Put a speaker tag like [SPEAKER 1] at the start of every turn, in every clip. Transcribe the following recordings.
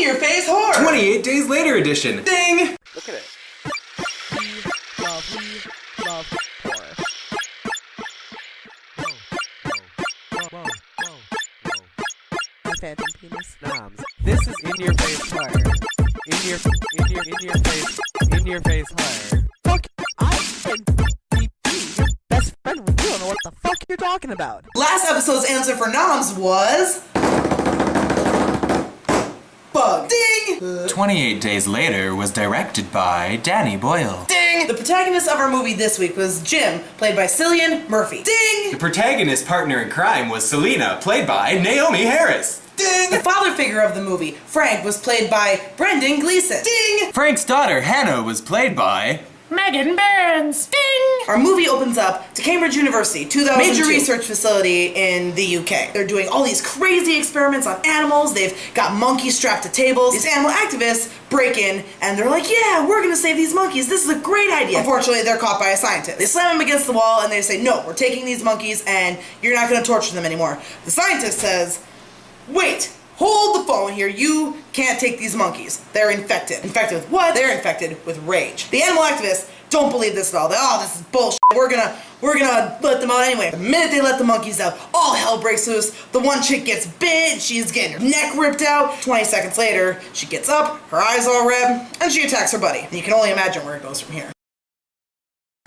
[SPEAKER 1] In Your Face Horror!
[SPEAKER 2] 28 Days Later edition. Ding!
[SPEAKER 3] Look at it.
[SPEAKER 4] We love horror. Whoa. My phantom penis.
[SPEAKER 3] Noms. This is In Your Face Horror. In your face horror.
[SPEAKER 4] Fuck, I'm your best friend. You don't know what the fuck you're talking about.
[SPEAKER 1] Last episode's answer for noms was... Bug. Ding!
[SPEAKER 2] 28 Days Later was directed by Danny Boyle.
[SPEAKER 1] Ding! The protagonist of our movie this week was Jim, played by Cillian Murphy. Ding!
[SPEAKER 2] The protagonist partner in crime was Selena, played by Naomi Harris. Ding!
[SPEAKER 1] The father figure of the movie, Frank, was played by Brendan Gleeson. Ding!
[SPEAKER 2] Frank's daughter, Hannah, was played by
[SPEAKER 1] Megan Burns. Ding! Our movie opens up to Cambridge University, 2002. Major research facility in the UK. They're doing all these crazy experiments on animals. They've got monkeys strapped to tables. These animal activists break in and they're like, yeah, we're gonna save these monkeys. This is a great idea. Unfortunately, they're caught by a scientist. They slam them against the wall and they say, no, we're taking these monkeys and you're not gonna torture them anymore. The scientist says, wait, hold the phone here. You can't take these monkeys. They're infected. Infected with what? They're infected with rage. The animal activists don't believe this at all. This is bullshit. We're gonna let them out anyway. The minute they let the monkeys out, all hell breaks loose. The one chick gets bit. She's getting her neck ripped out. 20 seconds later, she gets up, her eyes all red, and she attacks her buddy. And you can only imagine where it goes from here.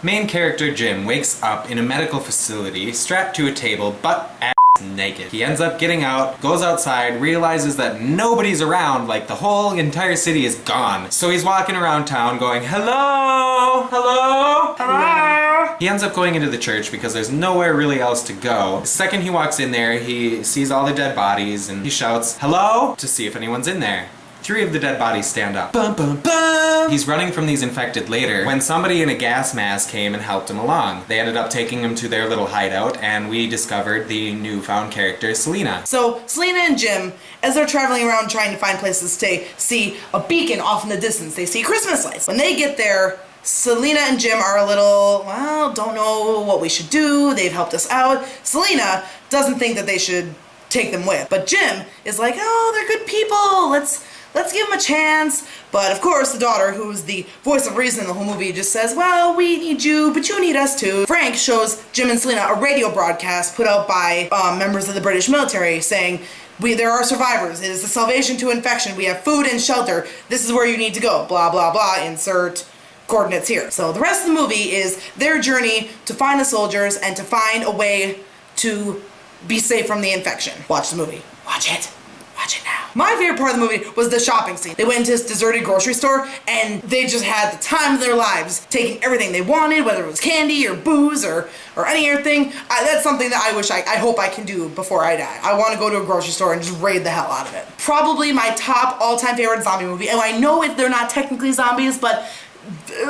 [SPEAKER 2] Main character Jim wakes up in a medical facility, strapped to a table, butt ass naked. He ends up getting out, goes outside, realizes that nobody's around, like the whole entire city is gone. So he's walking around town going, hello, hello, hello. He ends up going into the church because there's nowhere really else to go. The second he walks in there, he sees all the dead bodies and he shouts, hello, to see if anyone's in there. 3 of the dead bodies stand up. Bum, bum, bum. He's running from these infected later when somebody in a gas mask came and helped him along. They ended up taking him to their little hideout and we discovered the newfound character, Selena.
[SPEAKER 1] So, Selena and Jim, as they're traveling around trying to find places to stay, see a beacon off in the distance. They see Christmas lights. When they get there, Selena and Jim are a little, well, don't know what we should do. They've helped us out. Selena doesn't think that they should take them with. But Jim is like, oh, they're good people. Let's give them a chance. But of course, the daughter, who's the voice of reason in the whole movie, just says, well, we need you, but you need us too. Frank shows Jim and Selena a radio broadcast put out by members of the British military saying, there are survivors. It is the salvation to infection. We have food and shelter. This is where you need to go. Blah, blah, blah. Insert coordinates here. So the rest of the movie is their journey to find the soldiers and to find a way to be safe from the infection. Watch the movie. Watch it. Watch it now. My favorite part of the movie was the shopping scene. They went into this deserted grocery store and they just had the time of their lives, taking everything they wanted, whether it was candy or booze or any other thing. That's something that I hope I can do before I die. I want to go to a grocery store and just raid the hell out of it. Probably my top all-time favorite zombie movie. And I know they're not technically zombies, but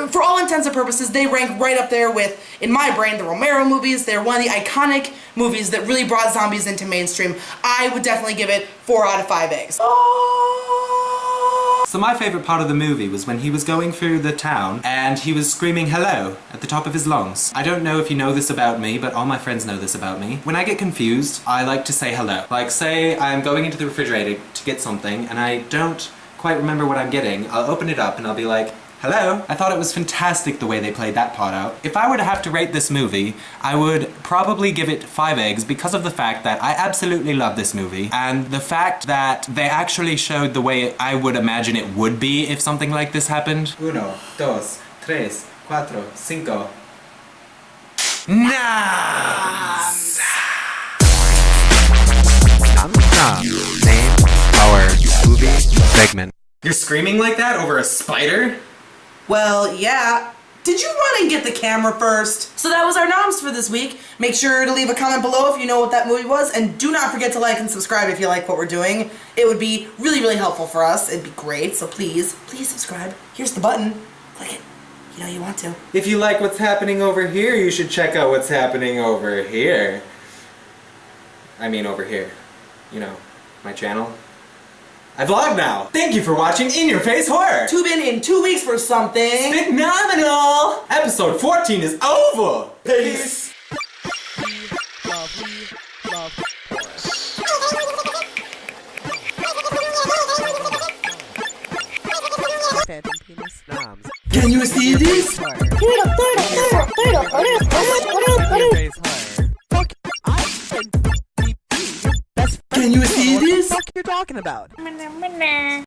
[SPEAKER 1] for all intents and purposes, they rank right up there with, in my brain, the Romero movies. They're one of the iconic movies that really brought zombies into mainstream. I would definitely give it 4 out of 5 eggs.
[SPEAKER 2] So my favorite part of the movie was when he was going through the town and he was screaming hello at the top of his lungs. I don't know if you know this about me, but all my friends know this about me. When I get confused, I like to say hello. Like, say I'm going into the refrigerator to get something and I don't quite remember what I'm getting. I'll open it up and I'll be like, hello? I thought it was fantastic the way they played that part out. If I were to have to rate this movie, I would probably give it 5 eggs because of the fact that I absolutely love this movie and the fact that they actually showed the way I would imagine it would be if something like this happened. 1, 2, 3, 4, 5. Noms!
[SPEAKER 3] Name our movie segment.
[SPEAKER 2] You're screaming like that over a spider?
[SPEAKER 1] Well, yeah. Did you run and get the camera first? So that was our noms for this week. Make sure to leave a comment below if you know what that movie was, and do not forget to like and subscribe if you like what we're doing. It would be really, really helpful for us. It'd be great, so please subscribe. Here's the button. Click it. You know you want to.
[SPEAKER 2] If you like what's happening over here, you should check out what's happening over here. I mean over here. You know, my channel. I vlog now! Thank you for watching In Your Face Horror!
[SPEAKER 1] Tune in 2 weeks for something
[SPEAKER 2] phenomenal! Episode 14 is over! Peace!
[SPEAKER 4] We love horror.
[SPEAKER 3] famous noms.
[SPEAKER 1] Can you see this?
[SPEAKER 3] Horror. In your face horror.
[SPEAKER 4] Fuck, I can be your best friend.
[SPEAKER 1] Can you see
[SPEAKER 4] What the
[SPEAKER 1] this?
[SPEAKER 4] fuck you talking about?